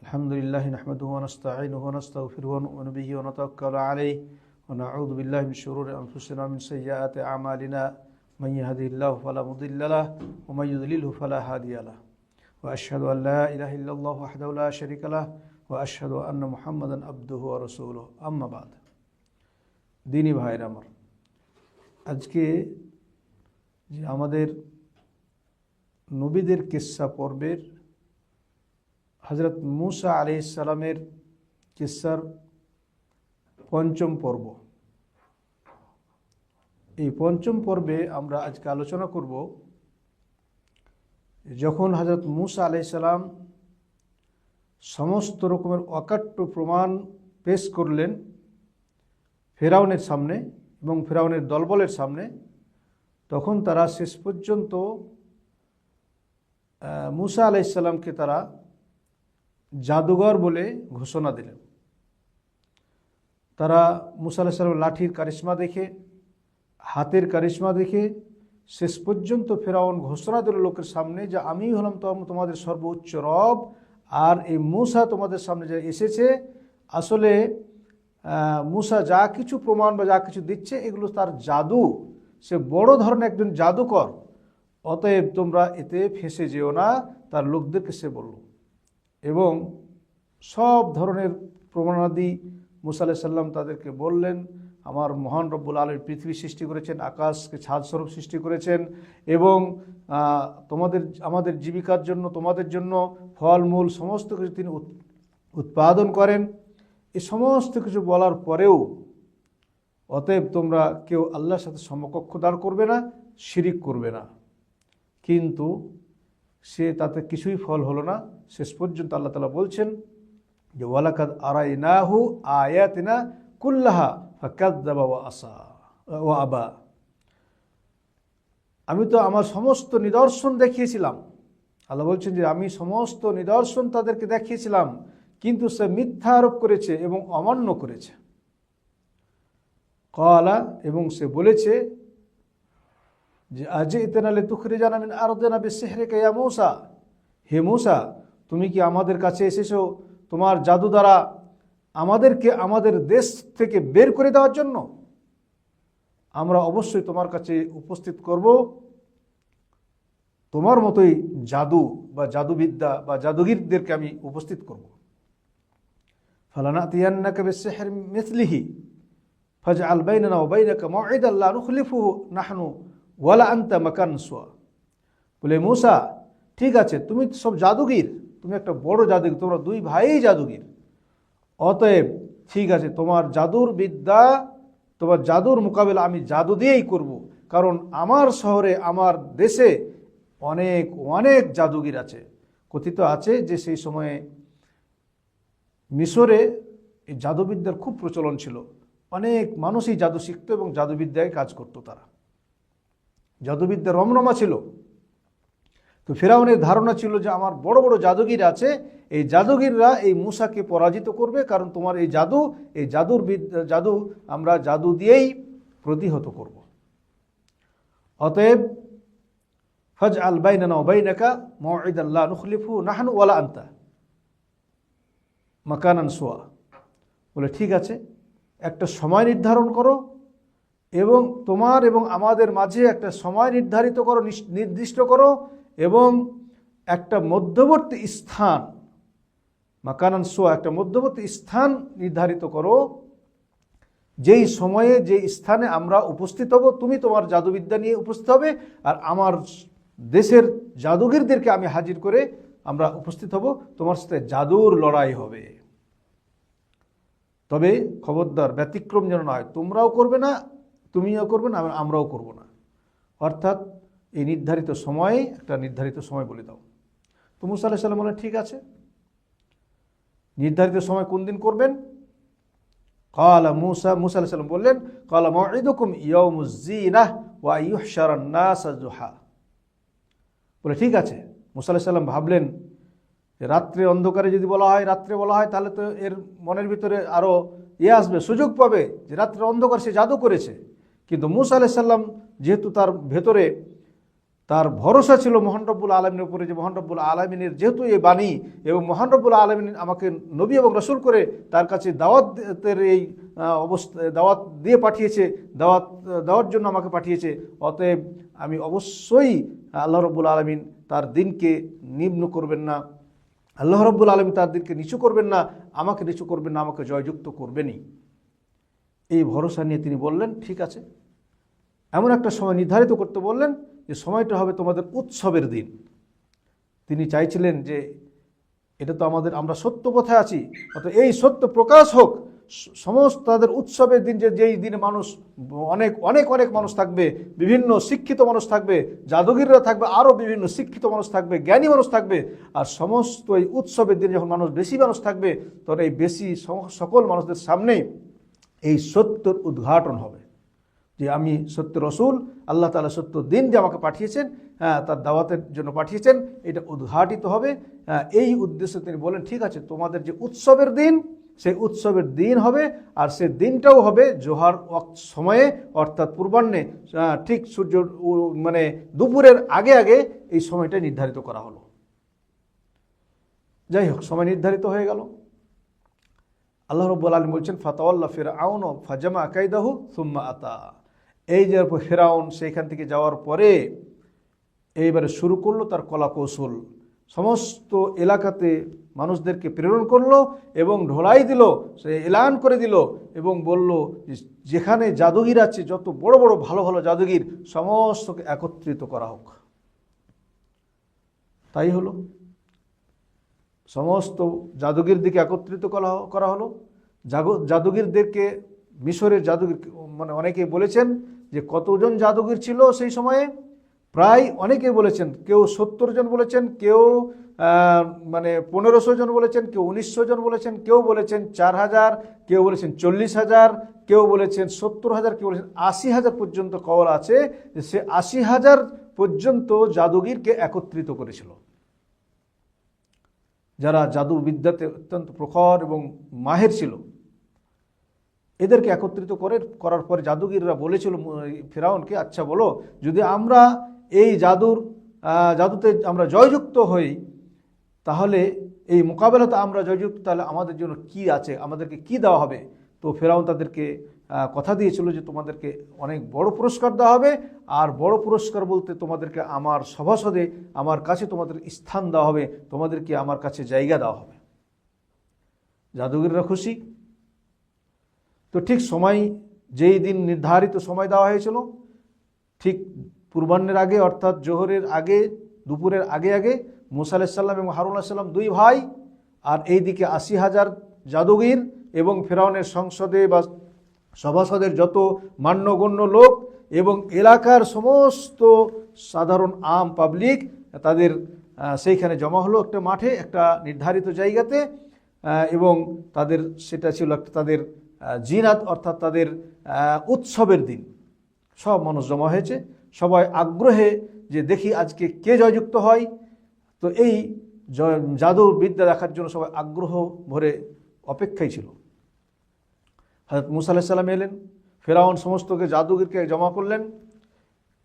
अल्हम्दुलिल्लाहि नहमदुहु व नस्तईनुहु व नस्तगफिरुहु व नु'मिनु बिही व नतवक्कलु अलैहि व नऊज़ु बिल्लाहि मिन शुरूरि अनफुसिना व मिन सय्यिआति अअमालिना मन यहदिहिल्लाहु फला मुदिल्ल लहु व मन युद्लिलहु फला हादिय लहु व अशहदु अन ला इलाहा इल्लल्लाहु वहदहु ला शरीका लहु व अशहदु अन्न मुहम्मदान अब्दुहु व रसूलुहु अम्मा बाद। दीनी भाईरा আমার, আজকে যে আমাদের নবীদের কিসসা পর্বের হযরত মুসা আলাইহিস সালামের কিসসার পঞ্চম পর্ব। এই পঞ্চম পর্বে আমরা আজকে আলোচনা করব যখন হযরত মুসা আলাইহিস সালাম সমস্ত রকমের অকাট্য প্রমাণ পেশ করলেন ফেরাউনের সামনে এবং ফেরাউনের দলবলের সামনে, তখন তারা শেষ পর্যন্ত মুসা আলাইহিস সালামকে তারা জাদুঘর বলে ঘোষণা দিলেন। তারা মুসা আলাইহিস সালামের লাঠির কারিশমা দেখে, হাতের কারিশমা দেখে শেষ পর্যন্ত ফেরাউন ঘোষণা দিল লোকের সামনে যে আমি হলাম তোমাদের সর্বোচ্চ রব, আর এই মুসা তোমাদের সামনে যে এসেছে আসলে মুসা যা কিছু প্রমাণ বা যা কিছু দিচ্ছে এগুলো তার জাদু, সে বড় ধরনের একজন জাদুকর, অতএব তোমরা এতে ফেঁসে যেও না, তার লোকদেরকে সে বলল। এবং সব ধরনের প্রমাণাদি মুসা আলাইহিস সালাম তাদেরকে বললেন। আমার মহান রব্বুল আলামিন পৃথিবী সৃষ্টি করেছেন, আকাশকে ছাদ স্বরূপ সৃষ্টি করেছেন, এবং আমাদের জীবিকার জন্য তোমাদের জন্য ফলমূল সমস্ত কিছু তিনি উৎপাদন করেন। এই সমস্ত কিছু বলার পরেও অতএব তোমরা কেউ আল্লাহর সাথে সমকক্ষ দাঁড় করবে না, শিরিক করবে না। কিন্তু সে তাতে কিছুই ফল হলো না। শেষ পর্যন্ত আল্লাহ তাআলা বলছেন যে ওয়ালাকাদ আরাইনাহু আয়াতিনা কুল্লাহা ফাকাযযাবা ওয়া আবা। আমি তো আমার সমস্ত নিদর্শন দেখিয়েছিলাম, আল্লাহ বলছেন যে আমি সমস্ত নিদর্শন তাদেরকে দেখিয়েছিলাম, কিন্তু সে মিথ্যা আরোপ করেছে এবং অমান্য করেছে। ক্বালা, এবং সে বলেছে যে আজি'তানা লিতুখরিজানা মিন আরদিনা বিসিহরিকা ইয়া মূসা, হে মূসা তুমি কি আমাদের কাছে এসেছো তোমার জাদু দ্বারা আমাদেরকে আমাদের দেশ থেকে বের করে দেওয়ার জন্য? আমরা অবশ্যই তোমার কাছে উপস্থিত করব তোমার মতোই জাদু বা জাদুবিদ্যা বা জাদুগীরদেরকে আমি উপস্থিত করব। ফালানাতিয়ান্নাকা বিসিহরি মিসলিহি ফাজআল বাইনানা ওয়া বাইনাকা মাউইদান লা নুখলিফুহু নাহনু ওয়ালা আনতা মাকানান সুয়া। বলে মূসা ঠিক আছে, তুমি সব জাদুগীর, তুমি একটা বড় জাদুগীর, তোমরা দুই ভাই জাদুগীর, অতএব ঠিক আছে তোমার জাদুর বিদ্যা, তোমার জাদুর মোকাবেলা আমি জাদু দিয়েই করব, কারণ আমার শহরে আমার দেশে অনেক অনেক জাদুগীর আছে। কথিত আছে যে সেই সময়ে মিশরে এই জাদুবিদ্যার খুব প্রচলন ছিল, অনেক মানুষই জাদু শিখত এবং জাদুবিদ্যায় কাজ করত, তারা জাদুবিদ্যা রমরমা ছিল। তো ফেরাউনের ধারণা ছিল যে আমার বড় বড় জাদুগীর আছে, এই জাদুগীররা এই মূসাকে পরাজিত করবে, কারণ তোমার এই জাদু আমরা জাদু দিয়েই প্রতিহত করব। অতএব ফাজআল বাইনানা ওয়া বাইনাকা মাউইদান লা নুখলিফু নাহনু ওয়ালা আনতা মাকানান সুয়া। বলে ঠিক আছে, একটা সময় নির্ধারণ করো এবং তোমার এবং আমাদের মাঝে একটা সময় নির্দিষ্ট করো এবং একটা মধ্যবর্তী স্থান, মাকানান সুয়া, একটা মধ্যবর্তী স্থান নির্ধারিত করো, যেই সময়ে যে স্থানে আমরা উপস্থিত হব, তুমি তোমার জাদুবিদ্যা নিয়ে উপস্থিত হবে, আর আমার দেশের জাদুগীরদেরকে আমি হাজির করে আমরা উপস্থিত হব, তোমার সাথে জাদুর লড়াই হবে। তবে খবরদার ব্যতিক্রম যেন না হয়, তোমরাও করবে না, তুমিও করবে না, আমরাও করব না। অর্থাৎ এই নির্ধারিত সময়ে একটা নির্ধারিত সময় বলে দাও। তো মূসা আলাইহিস সালাম বললেন ঠিক আছে, নির্ধারিত সময় কোন দিন করবেন? ক্বালা মুসা আলাইহিস সালাম বললেন ক্বালা মাউইদুকুম ইয়াউমুজ যিনাহ ওয়া ইউহশারান নাস যুহা। বলে ঠিক আছে। মুসা আলাইহিস সালাম ভাবলেন রাত্রে অন্ধকারে যদি রাত্রে বলা হয় তাহলে তো এর মনের ভিতরে আরো আসবে, সুযোগ পাবে যে রাত্রে অন্ধকার সে জাদু করেছে। কিন্তু মুসা আলাইহিস সালাম যেহেতু তার ভেতরে তার ভরসা ছিল মহান রব্বুল আলামিনের উপরে, যে মহান রব্বুল আলামিনের যেহেতু এই বাণী এবং মহান রব্বুল আলামিন আমাকে নবী এবং রাসূল করে তার কাছে দাওয়াতের এই অবস্থা দাওয়াত দিয়ে পাঠিয়েছে, দেওয়ার জন্য আমাকে পাঠিয়েছে, অতএব আমি অবশ্যই আল্লাহ রব্বুল আলামিন তার দিনকে নিম্ন করবেন না, আল্লাহ রব্বুল আলামিন তার দিনকে নিচু করবেন না, আমাকে নিচু করবেন না, আমাকে জয়যুক্ত করবেনই। এই ভরসা নিয়ে তিনি বললেন ঠিক আছে। এমন একটা সময় নির্ধারিত করতে বললেন যে সময়টা হবে তোমাদের উৎসবের দিন। তিনি চাইছিলেন যে এটা তো আমরা সত্য পথে আছি, অর্থাৎ এই সত্য প্রকাশ হোক, সমস্ত তাদের উৎসবের দিন, যেই দিনে মানুষ অনেক অনেক অনেক মানুষ থাকবে, বিভিন্ন শিক্ষিত মানুষ থাকবে, জাদুঘিররা থাকবে, আরও বিভিন্ন শিক্ষিত মানুষ থাকবে, জ্ঞানী মানুষ থাকবে। আর সমস্ত এই উৎসবের দিন যখন বেশি মানুষ থাকবে, তখন এই বেশি সকল মানুষদের সামনে এই সত্যর উদ্ঘাটন হবে যে আমি সত্য রসুল, আল্লাহ তাআলা সত্য দিন যে আমাকে পাঠিয়েছেন, তার দাওয়াতের জন্য পাঠিয়েছেন, এটা উদ্ঘাটিত হবে। এই উদ্দেশ্যে তিনি বলেন ঠিক আছে, তোমাদের যে উৎসবের দিন সেই উৎসবের দিন হবে, আর সে দিনটাও হবে জোহর সময়ে, অর্থাৎ পূর্বাহ্নে, ঠিক সূর্য মানে দুপুরের আগে আগে এই সময়টা নির্ধারিত করা হলো। যাই হোক, সময় নির্ধারিত হয়ে গেল। আল্লাহ রাব্বুল আলামিন বলছেন ফাতাওয়াল্লা ফিরআউন ফাজামা কাইদাহু সুম্মা আতা। এই যে ফিরআউন সেইখান থেকে যাওয়ার পরে এইবারে শুরু করলো তার কলা কৌশল, সমস্ত এলাকাতে মানুষদেরকে প্রেরণ করলো এবং ঢোলাই দিল, সে এলান করে দিল এবং বলল যেখানে জাদুগির আছে, যত বড় বড় ভালো ভালো জাদুগির সমস্তকে একত্রিত করা হোক। তাই হলো, সমস্ত জাদুগির দিকে একত্রিত করা হলো। জাদুগিরদেরকে, মিশরের জাদুগির, মানে অনেকে বলেছেন যে কতজন জাদুগির ছিল সেই সময়ে, প্রায় অনেকে বলেছেন, কেউ 70 জন বলেছেন, কেউ মানে 1500 জন বলেছেন, কেউ 1900 জন বলেছেন, কেউ বলেছেন 4000, কেউ বলেছেন 40,000, কেউ বলেছেন 70,000, কেউ বলেছেন 80,000 পর্যন্ত কওল আছে যে সে 80,000 পর্যন্ত জাদুগিরকে একত্রিত করেছিল, যারা জাদু বিদ্যাতে অত্যন্ত প্রখর এবং মাহের ছিল। এদেরকে একত্রিত করার পরে জাদুগিররা বলেছিল ফিরআউনকে, আচ্ছা বলো, যদি আমরা এই জাদুতে আমরা জয়যুক্ত হই, তাহলে এই মোকাবেলাতে আমরা জয়যুক্ত, তাহলে আমাদের জন্য কি আছে, আমাদেরকে কি দেওয়া হবে? তো ফিরআউন তাদেরকে কথা দিয়েছিল যে তোমাদেরকে অনেক বড় পুরস্কার দেওয়া হবে, আর বড় পুরস্কার বলতে তোমাদেরকে আমার সভাসদে, আমার কাছে তোমাদের স্থান দেওয়া হবে, তোমাদেরকে আমার কাছে জায়গা দেওয়া হবে। জাদুগিররা খুশি। তো ঠিক সময়, যেই দিন নির্ধারিত সময় দেওয়া হয়েছিল, ঠিক পূর্বাহ্নের আগে, অর্থাৎ জোহরের আগে, দুপুরের আগে আগে মুসা আলাইহিস সালাম এবং হারুন আলাইহিস সালাম দুই ভাই, আর এইদিকে 80,000 জাদুগির এবং ফিরআউনের সংসদে বা সভাসদের যত মান্যগণ্য লোক এবং এলাকার সমস্ত সাধারণ আম পাবলিক, তাদের সেইখানে জমা হলো একটা মাঠে, একটা নির্ধারিত জায়গাতে, এবং তাদের সেটা ছিল একটা তাদের জিনাত, অর্থাৎ তাদের উৎসবের দিন। সব মানুষ জমা হয়েছে, সবাই আগ্রহে যে দেখি আজকে কে জয়যুক্ত হয়। তো এই জাদু বিদ্যা দেখার জন্য সবাই আগ্রহ ভরে অপেক্ষায় ছিল। হযরত মুসা আলাইহিস সালাম এলেন, ফিরআউন সমস্তকে জাদুগিরকে জমা করলেন।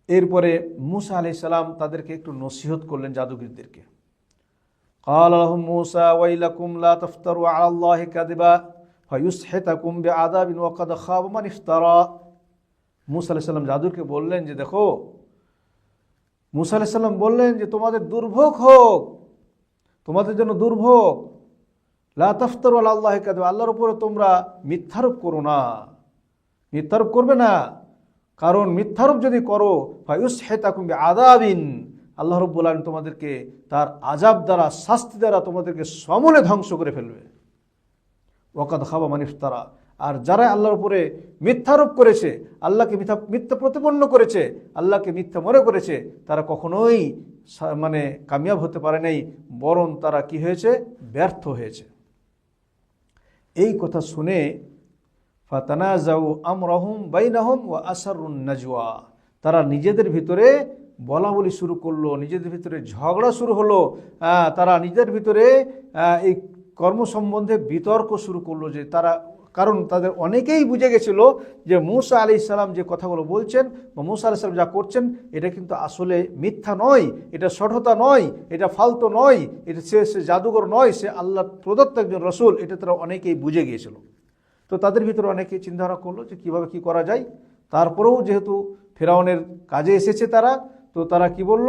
এরপরে মুসা আলাইহিস সালাম তাদেরকে একটু নসিহত করলেন জাদুগিরদেরকে। ক্বালা লাহুম মুসা ওয়াইলাকুম লা তাফতারু আলা আল্লাহি কাযিবা ফায়ুসহিতাকুম বিআযাবিন ওয়া ক্বাদ খাবা মান ইফতারা। মুসা আলাইহিস সালাম জাদুকে বললেন যে দেখো, মুসা আলাইহিস সালাম বললেন যে তোমাদের দুর্ভোগ হোক, তোমাদের জন্য দুর্ভোগ, লা তাফতারু আলা আল্লাহি কাযিবা, আল্লাহর উপরে তোমরা মিথ্যারোপ করো না, মিথ্যারোপ করবে না। কারণ মিথ্যারোপ যদি করো, ফায়ুসহিতাকুম বিআযাবিন, আল্লাহ রাব্বুল আলামিন তোমাদেরকে তার আযাব দ্বারা, শাস্তি দ্বারা তোমাদেরকে সমূলে ধ্বংস করে ফেলবে। ওয়া ক্বাদ খাবা মান ইফতারা, আর যারা আল্লাহর উপরে মিথ্যারোপ করেছে, আল্লাহকে মিথ্যা প্রতিপন্ন করেছে, আল্লাহকে মিথ্যা মনে করেছে, তারা কখনোই মানে কামিয়াব হতে পারে নাই, বরং তারা কি হয়েছে, ব্যর্থ হয়েছে। এই কথা শুনে ফাতানাজাউ আমরাহুম বাইনাহুম ওয়া আসরুন নাজওয়া, তারা নিজেদের ভিতরে বলা বলি শুরু করলো, নিজেদের ভিতরে ঝগড়া শুরু হলো, তারা নিজেদের ভিতরে এই কর্ম সম্বন্ধে বিতর্ক শুরু করলো যে তারা কারণ তাদের অনেকেই বুঝে গেছিল যে মূসা আলাইহিস সালাম যে কথাগুলো বলছেন বা মূসা আলাইহিস সালাম যা করছেন এটা কিন্তু আসলে মিথ্যা নয়, এটা সঠতা নয়, এটা ফালতু নয়, এটা সে জাদুঘর নয়, সে আল্লাহ প্রদত্ত একজন রসুল, এটা তারা অনেকেই বুঝে গিয়েছিল। তো তাদের ভিতরে অনেকে চিন্তাভাবনা করলো যে কীভাবে কী করা যায়। তারপরেও যেহেতু ফেরাউনের কাজে এসেছে তারা, তো তারা কি বলল,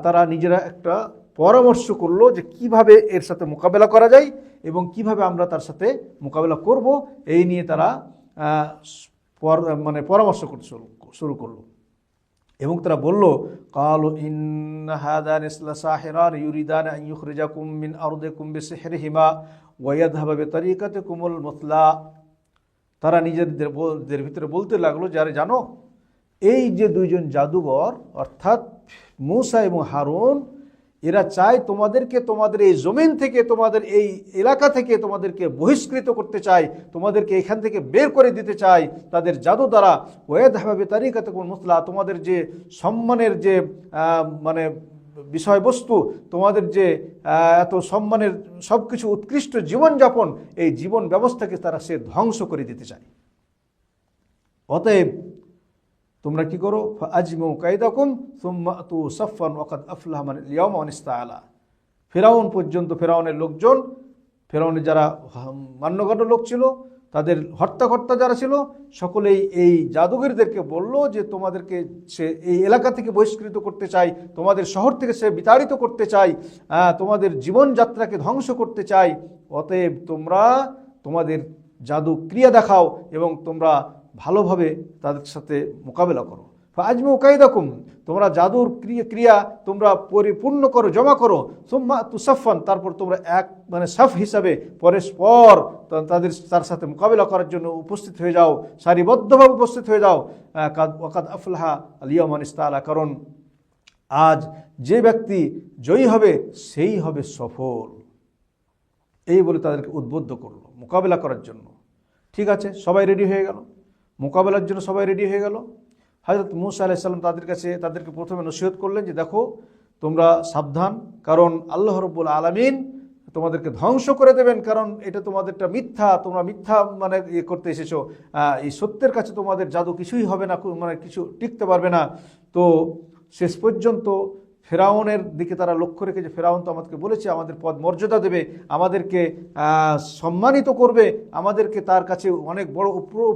তারা নিজেরা একটা পরামর্শ করলো যে কিভাবে এর সাথে মোকাবেলা করা যায় এবং কিভাবে আমরা তার সাথে মোকাবেলা করব, এই নিয়ে তারা পরামর্শ করতে শুরু করলো। এবং তারা বলল, ক্বালু ইন্না হাযানি লাসাহিরান ইউরিদান আন ইউখরিজাকুম মিন আরদিকুম বিসিহরিহিমা ওয়া ইয়াযহাবা বিতারিকাতিকুমুল মুসলা। তারা নিজেদের ভিতরে বলতে লাগলো, যারা জানো এই যে দুইজন জাদুঘর অর্থাৎ মূসা এবং হারুন, এরা চায় তোমাদেরকে তোমাদের এই জমিন থেকে, তোমাদের এই এলাকা থেকে তোমাদেরকে বহিষ্কৃত করতে চায়, তোমাদেরকে এখান থেকে বের করে দিতে চায় তাদের জাদু দ্বারা। ওয়াযাহাবা বিতারিকাতিকুমুল মুসলা, তোমাদের যে সম্মানের যে বিষয়বস্তু, তোমাদের যে এত সম্মানের সব কিছু উৎকৃষ্ট জীবনযাপন, এই জীবন ব্যবস্থাকে তারা সে ধ্বংস করে দিতে চায়। অতএব তোমরা কি করো, ফাআজমু কাইদাকুম সুম্মা আতু সাফফান ওয়াকাদ আফলাহা মান ইয়াওমা মান ইসতাআলা। ফেরাউন পর্যন্ত, ফেরাউনের লোকজন, ফেরাউনের যারা মান্যগণ্য লোক ছিল, তাদের হর্তাকর্তা যারা ছিল, সকলেই এই জাদুঘরদেরকে বলল যে তোমাদেরকে সে এই এলাকা থেকে বহিষ্কৃত করতে চায়, তোমাদের শহর থেকে সে বিতাড়িত করতে চায়, তোমাদের জীবনযাত্রাকে ধ্বংস করতে চায়। অতএব তোমরা তোমাদের জাদু ক্রিয়া দেখাও এবং তোমরা ভালোভাবে তাদের সাথে মোকাবেলা করো। ফাআজমু কাইদাকুম, তোমরা জাদুর ক্রিয়া তোমরা পরিপূর্ণ করো, জমা করো। সুম্মা তুসাফান, তারপর তোমরা এক সাফ হিসাবে পরস্পর তার সাথে মোকাবেলা করার জন্য উপস্থিত হয়ে যাও, সারিবদ্ধভাবে উপস্থিত হয়ে যাও। ওয়াকাদ আফলাহা আল ইয়াওমা মান ইসতাআলা, কারণ আজ যে ব্যক্তি জয়ী হবে সেই হবে সফল। এই বলে তাদেরকে উদ্বুদ্ধ করলো মোকাবেলা করার জন্য। ঠিক আছে, সবাই রেডি হয়ে গেল, মোকাবেলার জন্য সবাই রেডি হয়ে গেল। হযরত মূসা আলাইহিস সালাম তাদেরকে প্রথমে নসিহত করলেন যে দেখো তোমরা সাবধান, কারণ আল্লাহ রাব্বুল আলামিন তোমাদেরকে ধ্বংস করে দেবেন, কারণ এটা তোমাদেরটা মিথ্যা, তোমরা মিথ্যা করতে এসেছো, এই সত্যের কাছে তোমাদের জাদু কিছুই হবে না, কিছু টিকতে পারবে না। তো শেষ পর্যন্ত ফেরাউনের দিকে তারা লক্ষ্য রেখে, যে ফেরাউন তো আমাদেরকে বলেছে আমাদের পদ মর্যাদা দেবে, আমাদেরকে সম্মানিত করবে, আমাদেরকে তার কাছে অনেক বড়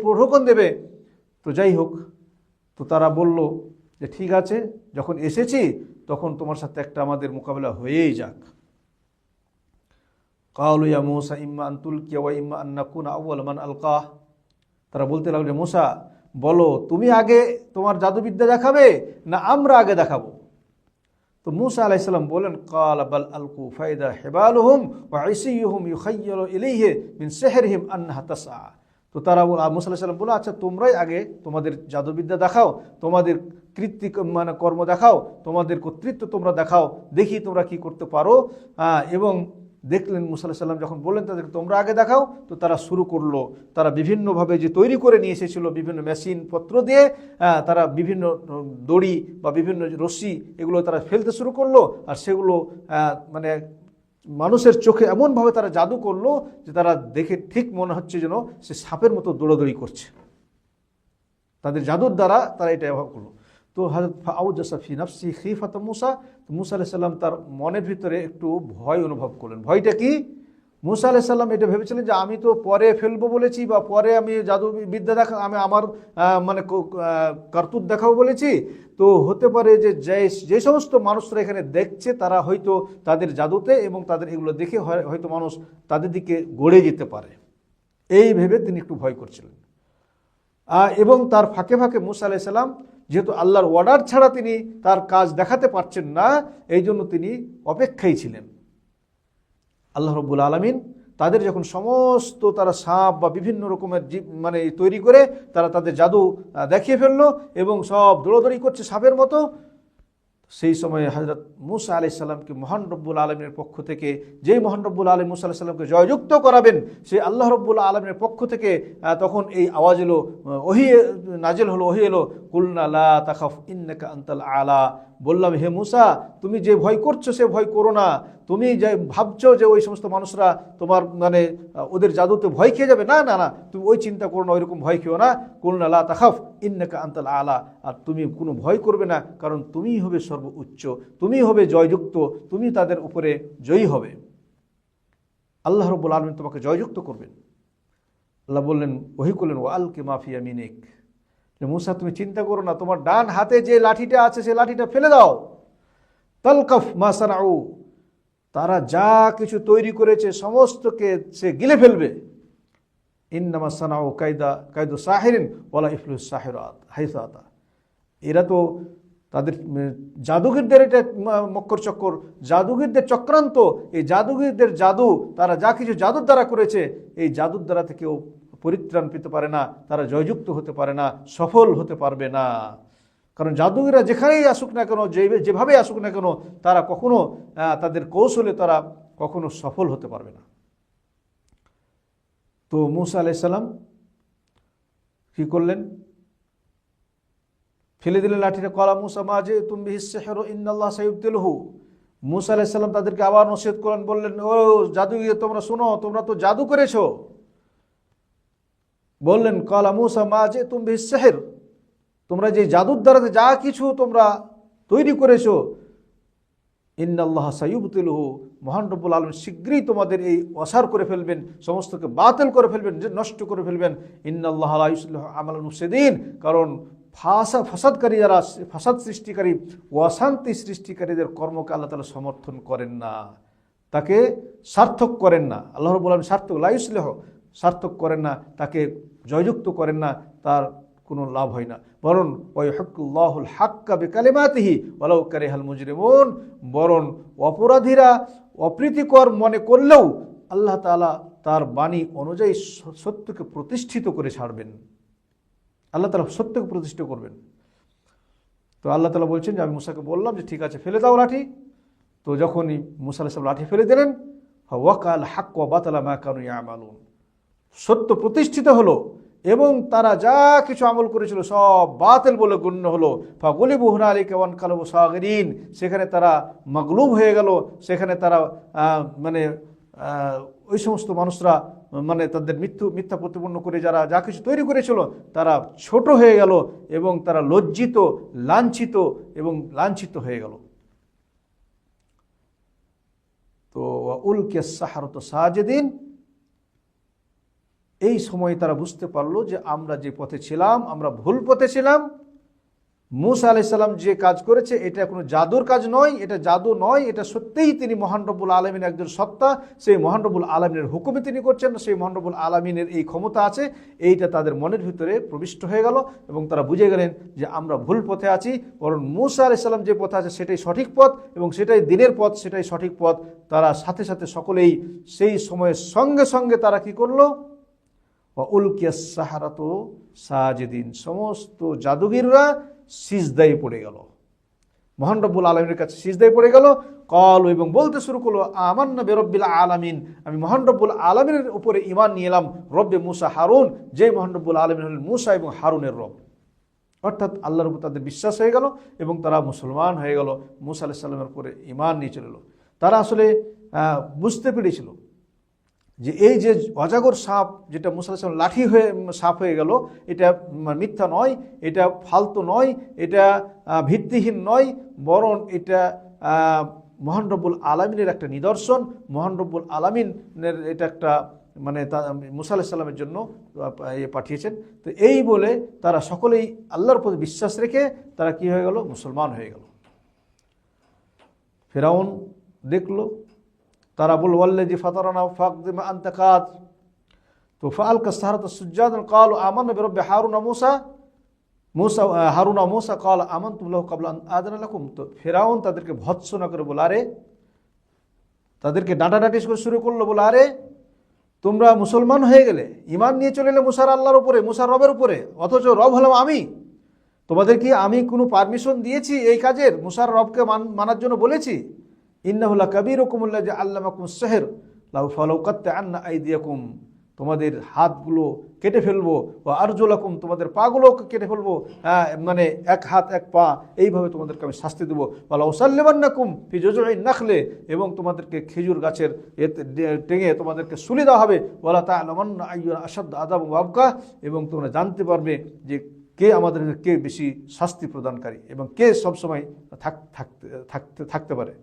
প্রলোভন দেবে। তো যাই হোক, তো তারা বলল যে ঠিক আছে, যখন এসেছি তখন তোমার সাথে একটা আমাদের মোকাবেলা হয়েই যাক। ক্বালু ইয়া মূসা ইম্মা আন তুলকিয়া ওয়া ইম্মা আন নাকুনা আউওয়ালা মান আলকা। তারা বলতে লাগলো, মূসা বলো তুমি আগে তোমার জাদুবিদ্যা দেখাবে না আমরা আগে দেখাবো? তো মূসা আলাইহিস সালাম বলেন, ক্বালা বাল আলকু ফাইদা হিবালুহুম ওয়া ইসিয়ুহুম ইউখায়্যালু ইলাইহি মিন সিহরিহিম আন্নাহা তাসআ। তো তারা মূসা আলাইহিস সালাম বলে, আচ্ছা তোমরাই আগে তোমাদের জাদুবিদ্যা দেখাও, তোমাদের কর্ম দেখাও, তোমাদের কর্তৃত্ব তোমরা দেখাও, দেখি তোমরা কি করতে পারো। এবং দেখলেন মূসা আলাইহিস সালাম যখন বললেন তাদেরকে তোমরা আগে দেখাও, তো তারা শুরু করলো। তারা বিভিন্নভাবে যে তৈরি করে নিয়ে এসেছিল বিভিন্ন মেশিন পত্র দিয়ে, তারা বিভিন্ন দড়ি বা বিভিন্ন রশ্মি এগুলো তারা ফেলতে শুরু করলো। আর সেগুলো মানুষের চোখে এমনভাবে তারা জাদু করলো যে তারা দেখে ঠিক মনে হচ্ছে যেন সে সাপের মতো দৌড়াদৌড়ি করছে। তাদের জাদুর দ্বারা তারা এটা ব্যবহার করলো। তো হযরত ফাআউজাসা ফি নাফসি খিফাতা মূসা, তো মূসা আলাইহিস সালাম তার মনের ভিতরে একটু ভয় অনুভব করলেন। ভয়টা কি? মূসা আলাইহিস সালাম এটা ভেবেছিলেন যে আমি তো পরে ফেলবো বলেছি, বা পরে আমি জাদু বিদ্যা আমি আমার কারতুত দেখাবো বলেছি। তো হতে পারে যে সমস্ত মানুষরা এখানে দেখছে তারা হয়তো তাদের জাদুতে এবং তাদের এগুলো দেখে হয়তো মানুষ তাদের দিকে গড়ে যেতে পারে, এই ভেবে তিনি একটু ভয় করছিলেন। এবং তার ফাঁকে ফাঁকে মূসা আলাইহিস সালাম যেহেতু আল্লাহর অর্ডার ছাড়া তিনি তার কাজ দেখাতে পারছেন না, এই জন্য তিনি অপেক্ষায় ছিলেন। আল্লাহ রাব্বুল আলামিন তাদের যখন সমস্ত তারা সাপ বা বিভিন্ন রকমের তৈরি করে তারা তাদের জাদু দেখিয়ে ফেললো এবং সব দৌড়াদৌড়ি করছে সাপের মতো, সেই সময়ে হযরত মূসা আলাইহিস সালামকে মহান রব্বুল আলামিনের পক্ষ থেকে, যেই মহান রব্বুল আলামিন মূসা আলাইহিস সালামকে জয়যুক্ত করাবেন, সেই আল্লাহ রব্বুল আলামিনের পক্ষ থেকে তখন এই আওয়াজ এলো, ওহী নাজিল হলো, ওহী এলো, কুলনা লা তাখাফ ইন্নাকা আনতাল আলা। বললাম, হে মূসা তুমি যে ভয় করছো সে ভয় করো না, তুমি যে ভাবছো যে ওই সমস্ত মানুষরা তোমার মানে ওদের জাদুতে ভয় খেয়ে যাবে, না না না, তুমি ওই চিন্তা করো না, ওইরকম ভয় খেও না। কুলনা লা তাখাফ ইন্নাকা আনতাল আলা, আর তুমি কোনো ভয় করবে না, কারণ তুমিই হবে সর্বোচ্চ, তুমিই হবে জয়যুক্ত, তুমি তাদের উপরে জয়ী হবে। আল্লাহ রাব্বুল আলামিন তোমাকে জয়যুক্ত করবেন। আল্লাহ বললেন, ওহী করলেন, ওয়া আলকি মা ফি ইয়ামিনিক, যে মূসা তুমি চিন্তা করো না, তোমার ডান হাতে যে লাঠিটা আছে সেই লাঠিটা ফেলে দাও। তালকাফ মা সানাউ, তারা যা কিছু তৈরি করেছে সমস্তকে সে গিলে ফেলবে। ইন্নামা সানাউ কায়দু সাহিরিন ওয়ালা ইফলিহু সাহিরাত হাইসা আতা, এরা তো তাদের জাদুগরদের এটা মক্কর চক্কর, জাদুগরদের চক্রান্ত, এই জাদুগরদের জাদু, তারা যা কিছু জাদুর দ্বারা করেছে, এই জাদুর দ্বারা থেকেও পরিত্রাণ পেতে পারে না, তারা জয়যুক্ত হতে পারে না, সফল হতে পারবে না। কারণ জাদুগররা যেখানেই আসুক না কেন, যেভাবে আসুক না কেন, তারা কখনো তাদের কৌশলে তারা কখনো সফল হতে পারবে না। তো মূসা আলাইহিস সালাম কি করলেন? ফেলে দিলেন লাঠিটা। কলা মূসা মা যে তুমি সিহরু ইন্নাল্লাহ সাইয়ুবতিলহু। মূসা আলাইহিস সালাম তাদেরকে আবার নসিহত করলেন, বললেন, ও জাদুগর তোমরা শোনো, তোমরা তো জাদু করেছো। বললেন, কলা মূসা মা যে তুমি সিহর, তোমরা যে জাদুর দ্বারা যা কিছু তোমরা তৈরি করেছো, ইন্নাল্লাহ সাইয়ুবতিলহু, মহান রব্বুল আলামিন শীঘ্রই তোমাদের এই অসার করে ফেলবেন, সমস্তকে বাতিল করে ফেলবেন, নষ্ট করে ফেলবেন। ইন্নাল্লাহ লা ইউসলিহু আমালাল মুফসিদিন, কারণ ফাসাদকারী যারা, ফাসাদ সৃষ্টিকারী, অশান্তি সৃষ্টিকারীদের কর্মকে আল্লাহ তাআলা সমর্থন করেন না, তাকে সার্থক করেন না। আল্লাহ রাব্বুল আলামিন সার্থক, লা ইউসলিহু সার্থক করেন না, তাকে জয়যুক্ত করেন না, তার কোনো লাভ হয় না। বরং ওয়াইহাক্কুল্লাহুল হাক্কা বিকালিমাতিহি ওয়ালাউ কারিহাল মুজরিমুন, বরং অপরাধীরা অপ্রীতিকর মনে করলেও আল্লাহ তাআলা তার বাণী অনুযায়ী সত্যকে প্রতিষ্ঠিত করে ছাড়বেন। আল্লাহ তাআলা সত্যকে প্রতিষ্ঠিত করবেন। তো আল্লাহ তাআলা বলছেন যে আমি মূসাকে বললাম যে ঠিক আছে ফেলে দাও লাঠি। তো যখনই মূসা আলাইহিস সালাম লাঠি ফেলে দিলেন, ওয়াকাল হাক্ক ওয়া বাতালা মা কানু ইয়ামালুন, সত্য প্রতিষ্ঠিত হলো এবং তারা যা কিছু আমল করেছিল সব বাতিল বলে গণ্য হলো। ফাগুলিবু হুনালিকা ওয়ানকালাবু সাগিরিন, সেখানে তারা মাগলুব হয়ে গেল, সেখানে তারা ওই সমস্ত মানুষরা মানে তাদের মিথ্যা প্রতিপন্ন করে যারা যা কিছু তৈরি করেছিল তারা ছোট হয়ে গেল এবং তারা লজ্জিত, লাঞ্ছিত হয়ে গেল। তো উলকিয়াস সাহারাতু সাজিদিন, এই সময় তারা বুঝতে পারলো যে আমরা যে পথে ছিলাম, আমরা ভুল পথে ছিলাম। মূসা আলাইহিস সালাম যে কাজ করেছে এটা কোনো জাদুর কাজ নয়, এটা জাদু নয়, এটা সত্যিই তিনি মহান রব্বুল আলামিনের একজন সত্তা, সেই মহান রব্বুল আলামিনের হুকুমে তিনি করছেন, সেই মহান রব্বুল আলামিনের এই ক্ষমতা আছে, এইটা তাদের মনের ভিতরে প্রবিষ্ট হয়ে গেল এবং তারা বুঝে গেলেন যে আমরা ভুল পথে আছি। বরং মূসা আলাইহিস সালাম যে পথে আছে সেটাই সঠিক পথ এবং সেটাই দিনের পথ, সেটাই সঠিক পথ। তারা সাথে সাথে সকলেই সেই সময়ের সঙ্গে সঙ্গে তারা কি করলো? উলকিয়াস সাহারাতু সাজিদিন, সমস্ত জাদুগিররা সিজদায় পড়ে গেল, মহান রব্বুল আলামিনের কাছে সিজদায় পড়ে গেল। ক্বালু, এবং বলতে শুরু করলো, আমান্না বিরব্বিল আলামিন, আমি মহান রব্বুল আলামিনের উপরে ঈমান নিয়ে এলাম, রব্বে মূসা হারুন, যে মহান রব্বুল আলামিন হলেন মূসা এবং হারুনের রব। অর্থাৎ আল্লাহর উপর তাদের বিশ্বাস হয়ে গেল এবং তারা মুসলমান হয়ে গেল, মূসা আলাইহিস সালামের উপরে ঈমান নিয়ে চলে এলো। তারা আসলে বুঝতে পেরেছিল যে এই যে অজাগর সাপ, যেটা মূসা আলাইহিস সালাম লাঠি হয়ে সাপ হয়ে গেল, এটা মিথ্যা নয়, এটা ফালতু নয়, এটা ভিত্তিহীন নয়, বরং এটা মহান রব্বুল আলামিনের একটা নিদর্শন, মহান রব্বুল আলামিনের এটা একটা মানে মূসা আলাইহিস সালামের জন্য পাঠিয়েছেন। তো এই বলে তারা সকলেই আল্লাহর প্রতি বিশ্বাস রেখে তারা কি হয়ে গেল? মুসলমান হয়ে গেল। ফিরআউন দেখলো, তারা বলল, ওয়াল্লাযী ফাতারানা ফাকদি মা আনতা কাদ। তো ফাআলকা সাহারাতু সুজ্জাদান ক্বালু আমান্না বিরব্বি হারুন ওয়া মূসা ক্বালা আমানতুম লাহু ক্বাবলা আন আযানা লাকুম। তো ফিরআউন তাদেরকে ভৎসনা করে বলে, আরে তাদেরকে ডাঁটাডাঁটি শুরু করলো, বলে, আরে তোমরা মুসলমান হয়ে গেলে, ঈমান নিয়ে চলে এলে মুসার আল্লাহর উপরে, মুসার রবের উপরে, অথচ রব হলাম আমি। তোমাদের কি আমি কোনো পারমিশন দিয়েছি এই কাজের? মুসার রবকে মানার জন্য বলেছি? ইন্নাহু লাকাবীরুকুম আল্লাযী আল্লামাকুমুস সিহর লাউ ফালাউকাত্তাআন্না আইদিয়াকুম তোমাদের হাতগুলো কেটে ফেলবো, ও আরজুলাকুম তোমাদের পাগুলো কেটে ফেলবো, মানে এক হাত এক পা, এইভাবে তোমাদেরকে আমি শাস্তি দেবো। ওয়ালা উসাল্লিমান্নাকুম ফি জুজুইন নাখলে, এবং তোমাদেরকে খেজুর গাছের টেঙে তোমাদেরকে সুলি দেওয়া হবে। ওয়ালা তা'লামান্না আইয়ুনা আশাদ্দু আযাবান ওয়া আবকা, এবং তোমরা জানতে পারবে যে কে আমাদের কে বেশি শাস্তি প্রদানকারী এবং কে সবসময় থাকতে পারে।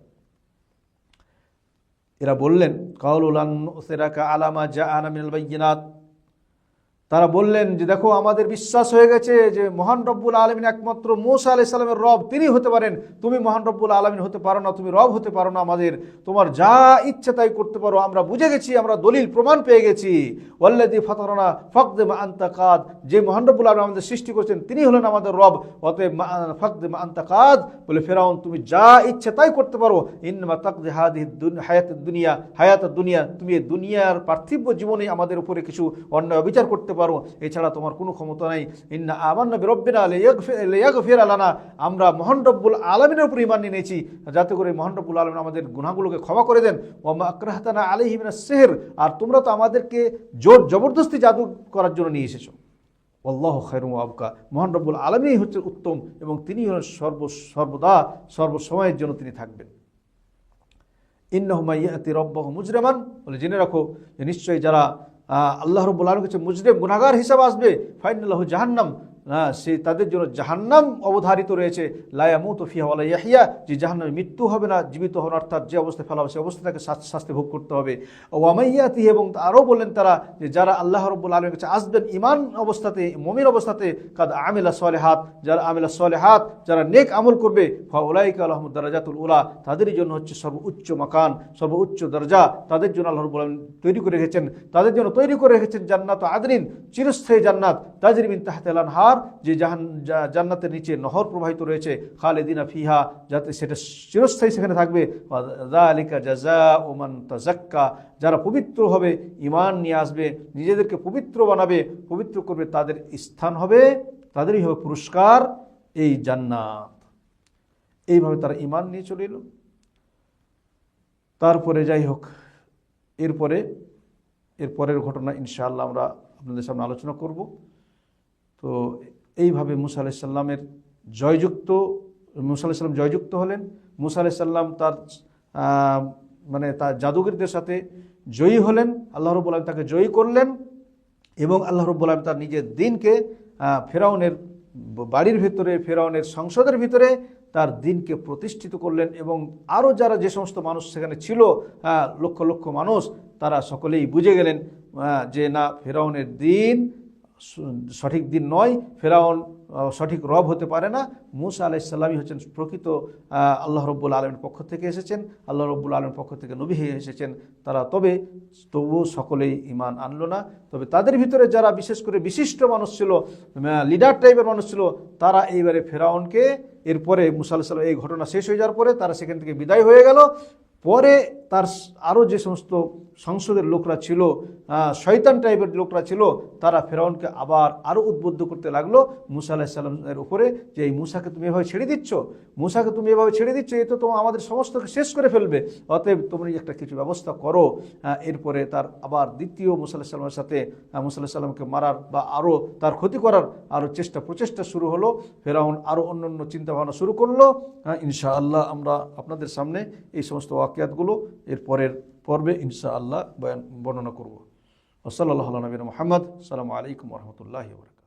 এরা বললেন ক্বালু লান নুসিরাকা আলা মা জাআনা মিনাল বায়্যিনাত, তারা বললেন যে দেখো আমাদের বিশ্বাস হয়ে গেছে যে মহান রব্বুল আলামিন একমাত্র মূসা আলাইহিস সালামের রব, তিনি হতে পারেন, তুমি মহান রব্বুল আলামিন হতে পারো না, তুমি রব হতে পারো না আমাদের, তোমার যা ইচ্ছা তাই করতে পারো, আমরা বুঝে গেছি, আমরা দলিল প্রমাণ পেয়ে গেছি। ওয়াল্লাযী ফাতারানা ফাকদি মা আনতা কাদ, যে মহান রব্বুল আলামিন আমাদের সৃষ্টি করেছেন তিনি হলেন আমাদের রব, অতএব ফাকদি মা আনতা কাদ, বলে ফেরাউন তুমি যা ইচ্ছা তাই করতে পারো। ইন্নামা তাকদি হাদিহি হায়াতুদ দুনিয়া, তুমি এই দুনিয়ার পার্থিব জীবনে আমাদের উপরে কিছু অন্যায় অবিচার করতে পারো, এছাড়া তোমার কোনো ক্ষমতা নাই। ইন্না আমান্না বিরাব্বিনা লিয়াগফিরা লানা, আমরা মহান রব্বুল আলামিনের উপর ঈমান এনেছি যাতে করে মহান রব্বুল আলামিন আমাদের গুনাহগুলোকে ক্ষমা করে দেন। ওয়া মা আকরাহতানা আলাইহি মিনাস সিহর, আর তোমরা তো আমাদেরকে জোর জবরদস্তি জাদু করার জন্য নিয়ে এসেছো। আল্লাহু খায়রুম ওয়া আবকা, মহান রব্বুল আলামিনই হচ্ছে উত্তম এবং তিনি হলেন সর্বদা সর্বসময়ের জন্য তিনি থাকবেন। ইন্নাহু মান ইয়াতি রাব্বাহু মুজরিমান, বলে জেনে রাখো যে নিশ্চয়ই যারা আল্লাহ রাব্বুল আলামিনের কাছে মুজরিম গুনাহগার হিসাবে আসবে, ফাইনাল্লাহু জাহান্নাম, সে তাদের জন্য জাহান্নাম অবধারিত রয়েছে। লা ইয়ামুতু ফিহা ওয়া লা ইয়াহইয়া, যে জাহান্নামে মৃত্যু হবে না, জীবিত হবে, অর্থাৎ যে অবস্থায় ফেলা হবে সে অবস্থা তাকে শাস্তি ভোগ করতে হবে। ওয়া মাইয়াতি, এবং আরও বললেন তারা যে যারা আল্লাহ রাব্বুল আলামিনের কাছে আসবেন ঈমান অবস্থাতে, মুমিন অবস্থাতে, কাদ আমিলা সলিহাত, যারা আমিলা সলিহাত, যারা নেক আমল করবে, ফাউলাইকা লাহুমুদ দারাজাতুল উলা, তাদেরই জন্য হচ্ছে সর্বোচ্চ মাকান, সর্বোচ্চ দরজা তাদের জন্য আল্লাহ রাব্বুল আলামিন তৈরি করে রেখেছেন। তাদের জন্য তৈরি করে রেখেছেন জান্নাত আদনিন, চিরস্থায়ী জান্নাত, তাজরি মিন তাহতিল আনহার, যে জান্নাতের নিচে নহর প্রবাহিত রয়েছে, খালিদিনা ফিহা, যাতে সেটা চিরস্থায়ী সেখানে থাকবে। যালিকা জাযাউ মান তাযাক্কা, যারা পবিত্র হবে, ঈমান নিয়ে আসবে, নিজেদেরকে পবিত্র বানাবে, পবিত্র করবে, তাদের স্থান হবে, তাদেরই হবে পুরস্কার এই জান্নাত। এইভাবে তারা ঈমান নিয়ে চলে এলো। তারপরে যাই হোক, এরপরের ঘটনা ইনশাআল্লাহ আমরা আপনাদের সামনে আলোচনা করব। তো এইভাবে মুসা আলাইহিস সালামের মুসা আলাইহিস সালাম জয়যুক্ত হলেন। মুসা আলাইহিস সালাম তার জাদুগরদের সাথে জয়ী হলেন, আল্লাহ রাব্বুল আলামিন তাকে জয়ী করলেন, এবং আল্লাহ রাব্বুল আলামিন তার নিজের দিনকে ফেরাউনের বাড়ির ভিতরে, ফেরাউনের সংসদের ভিতরে তার দিনকে প্রতিষ্ঠিত করলেন। এবং আরও যে সমস্ত মানুষ সেখানে ছিল, লক্ষ লক্ষ মানুষ, তারা সকলেই বুঝে গেলেন যে না, ফেরাউনের দিন সঠিক দিন নয়, ফেরাউন সঠিক রব হতে পারে না, মুসা আলাইহিস সালামই হচ্ছেন প্রকৃত আল্লাহ রাব্বুল আলামিনের পক্ষ থেকে এসেছেন, আল্লাহ রাব্বুল আলামিনের পক্ষ থেকে নবী হয়ে এসেছেন। তারা তবুও সকলেই ঈমান আনলো না। তবে তাদের ভিতরে যারা বিশেষ করে বিশিষ্ট মানুষ ছিল, লিডার টাইপের মানুষ ছিল, তারা এইবারে ফেরাউনকে, এরপরে মুসা আলাইহিস সালাম এই ঘটনা শেষ হয়ে যাওয়ার পরে তারা সেখান থেকে বিদায় হয়ে গেল। পরে তার আরও যে সমস্ত সংসদের লোকরা ছিল, শয়তান টাইপের লোকরা ছিল, তারা ফেরাউনকে আবার আরও উদ্বুদ্ধ করতে লাগলো মুসা আলাইহিস সালামের উপরে, যে এই মুসাকে তুমি এভাবে ছেড়ে দিচ্ছ, এ তো তোমার আমাদের সমস্তকে শেষ করে ফেলবে, অতএব তুমি একটা কিছু ব্যবস্থা করো। এরপরে তার আবার দ্বিতীয় মুসা আলাইহিস সালামের সাথে মুসা আলাইহিস সালামকে মারার বা আরও তার ক্ষতি করার আরও প্রচেষ্টা শুরু হলো। ফেরাউন আরও অন্য চিন্তাভাবনা শুরু করলো। ইনশাআল্লাহ আমরা আপনাদের সামনে এই সমস্ত ওয়াকিয়াতগুলো এর পরের পর্বে ইনশাআল্লাহ বর্ণনা করব। ওয়া সাল্লাল্লাহু আলা নবিয়িনা মুহাম্মদ। আসসালামু আলাইকুম ওয়া রাহমাতুল্লাহি ওয়া বারাকাতুহু।